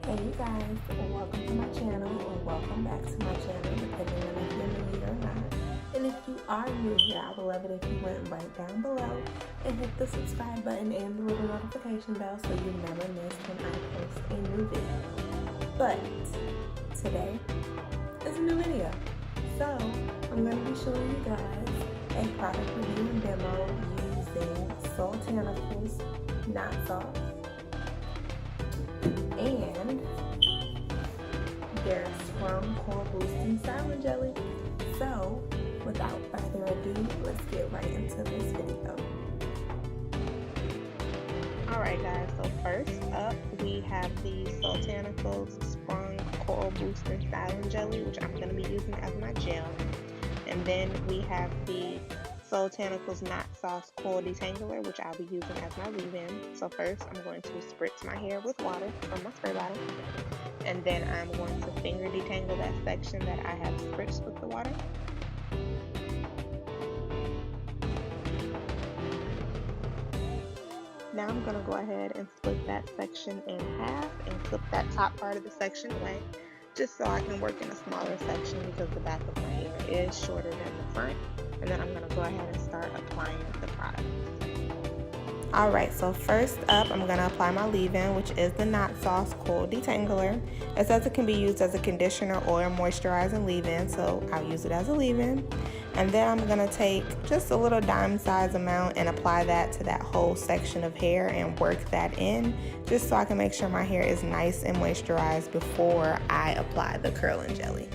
Hey you guys, welcome to my channel or welcome back to my channel depending on if you're new here or not. And if you are new here, I would love it if you went right down below and hit the subscribe button and the little notification bell so you never miss when I post a new video. But today is a new video. So I'm going to be showing you guys a product review and demo using Soultanicals knot sauce and their Sprung Coil Boosting Styling Jelly. So, without further ado, let's get right into this video. Alright guys, so first up we have the Soultanicals Sprung Coil Boosting Styling Jelly, which I'm going to be using as my gel. And then we have the Soultanicals Knot Sauce Coil Detangler, which I'll be using as my leave-in. So first I'm going to spritz my hair with water from my spray bottle. And then I'm going to finger detangle that section that I have spritzed with the water. Now I'm going to go ahead and split that section in half and clip that top part of the section away, just so I can work in a smaller section because the back of my hair is shorter than the front. And then I'm going to go ahead and start applying the product. Alright, so first up I'm going to apply my leave-in, which is the Knot Sauce Coil Detangler. It says it can be used as a conditioner or a moisturizing leave-in, so I'll use it as a leave-in. And then I'm going to take just a little dime size amount and apply that to that whole section of hair and work that in, just so I can make sure my hair is nice and moisturized before I apply the curling jelly.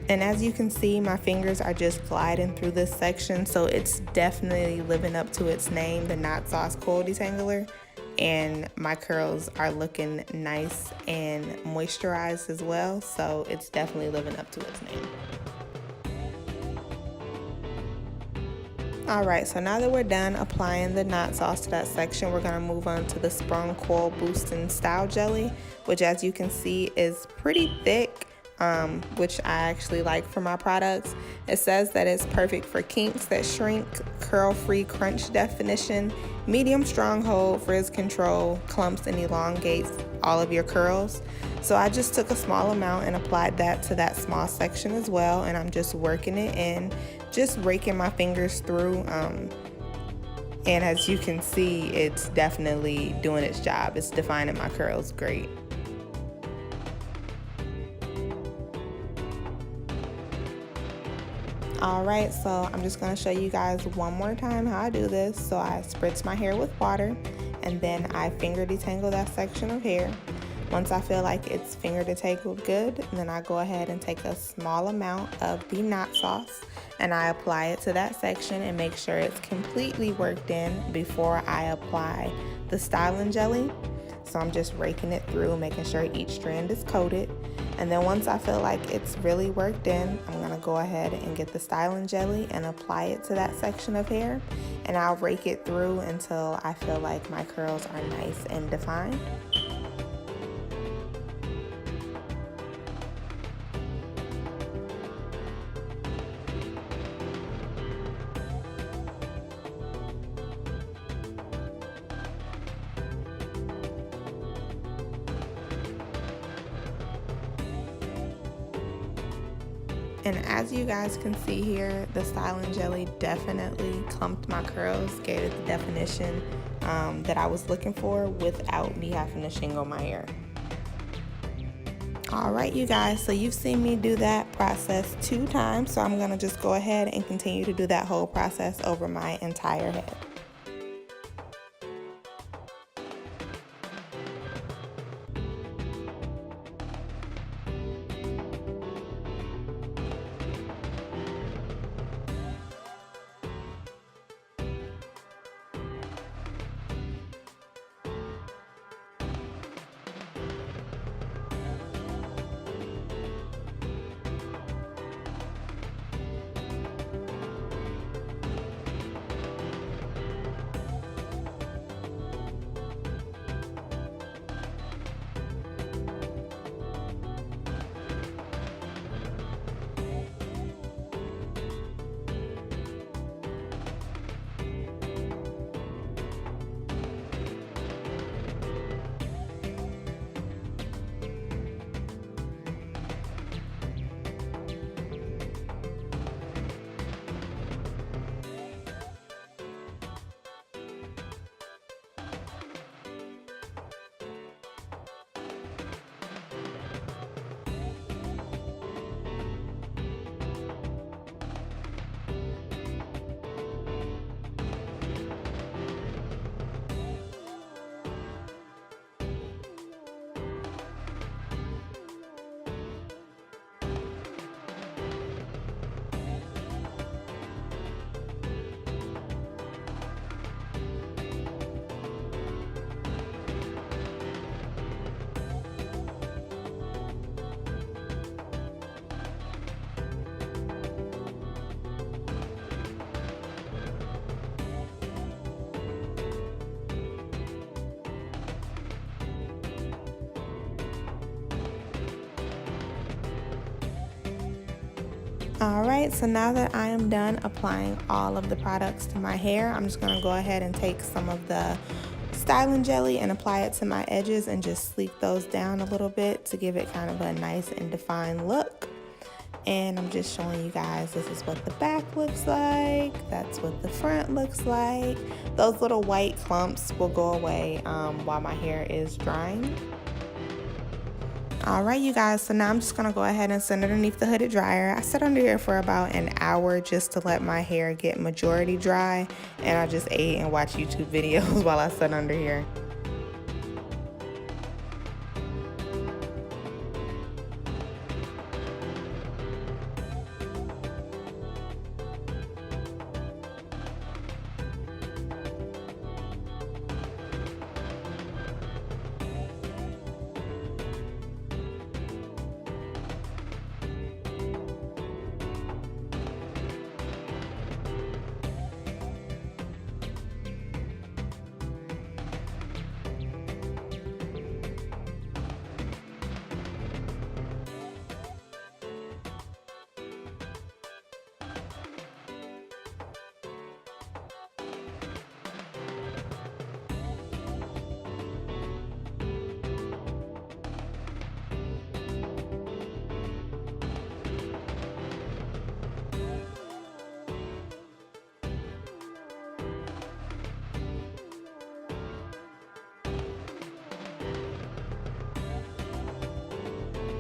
And as you can see, my fingers are just gliding through this section, so it's definitely living up to its name, the Knot Sauce Coil Detangler. And my curls are looking nice and moisturized as well, so it's definitely living up to its name. Alright, so now that we're done applying the knot sauce to that section, we're going to move on to the Sprung Coil Boosting Style Jelly, which as you can see is pretty thick. Which I actually like for my products. It says that it's perfect for kinks that shrink, curl-free crunch definition, medium stronghold, frizz control, clumps, and elongates all of your curls. So I just took a small amount and applied that to that small section as well, and I'm just working it in, just raking my fingers through. And as you can see, it's definitely doing its job. It's defining my curls great. Alright, so I'm just going to show you guys one more time how I do this. So I spritz my hair with water and then I finger detangle that section of hair. Once I feel like it's finger detangled good, then I go ahead and take a small amount of the knot sauce and I apply it to that section and make sure it's completely worked in before I apply the styling jelly. So I'm just raking it through, making sure each strand is coated. And then once I feel like it's really worked in, I'm going to go ahead and get the styling jelly and apply it to that section of hair. And I'll rake it through until I feel like my curls are nice and defined. And as you guys can see here, the styling jelly definitely clumped my curls, gave it the definition that I was looking for without me having to shingle my hair. Alright you guys, so you've seen me do that process 2 times, so I'm going to just go ahead and continue to do that whole process over my entire head. Alright, so now that I am done applying all of the products to my hair, I'm just going to go ahead and take some of the styling jelly and apply it to my edges and just sleek those down a little bit to give it kind of a nice and defined look. And I'm just showing you guys, this is what the back looks like, that's what the front looks like. Those little white clumps will go away while my hair is drying. Alright you guys, so now I'm just going to go ahead and sit underneath the hooded dryer. I sat under here for about an hour just to let my hair get majority dry, and I just ate and watched YouTube videos while I sat under here.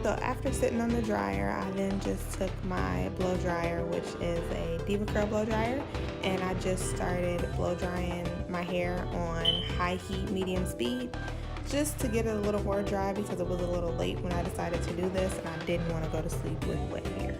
So after sitting on the dryer, I then just took my blow dryer, which is a Diva Curl blow dryer, and I just started blow drying my hair on high heat, medium speed, just to get it a little more dry because it was a little late when I decided to do this and I didn't want to go to sleep with wet hair.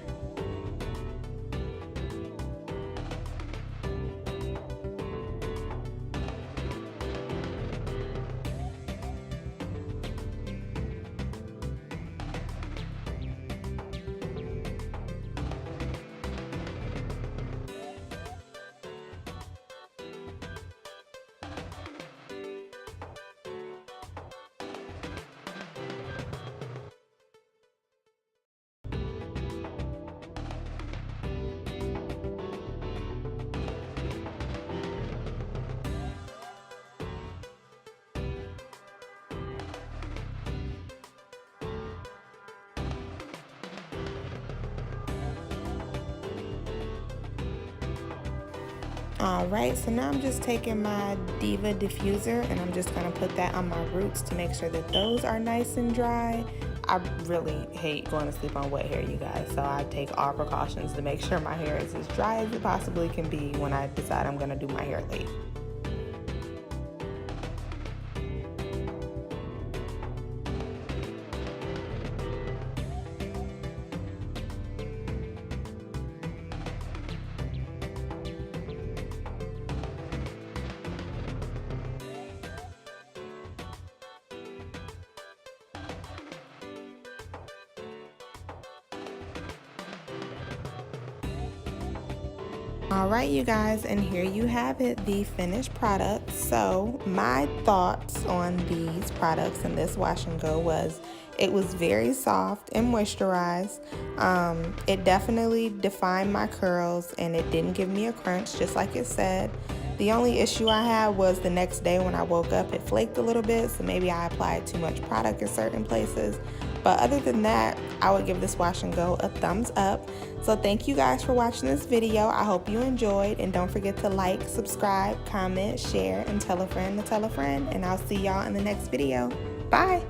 Alright, so now I'm just taking my Diva diffuser and I'm just going to put that on my roots to make sure that those are nice and dry. I really hate going to sleep on wet hair, you guys, so I take all precautions to make sure my hair is as dry as it possibly can be when I decide I'm going to do my hair late. Alright you guys, and here you have it, the finished product. So my thoughts on these products and this wash and go was it was very soft and moisturized. It definitely defined my curls and it didn't give me a crunch, just like it said. The only issue I had was the next day when I woke up, it flaked a little bit, so maybe I applied too much product in certain places. But other than that, I would give this wash and go a thumbs up. So thank you guys for watching this video. I hope you enjoyed, and don't forget to like, subscribe, comment, share, and tell a friend to tell a friend. And I'll see y'all in the next video. Bye!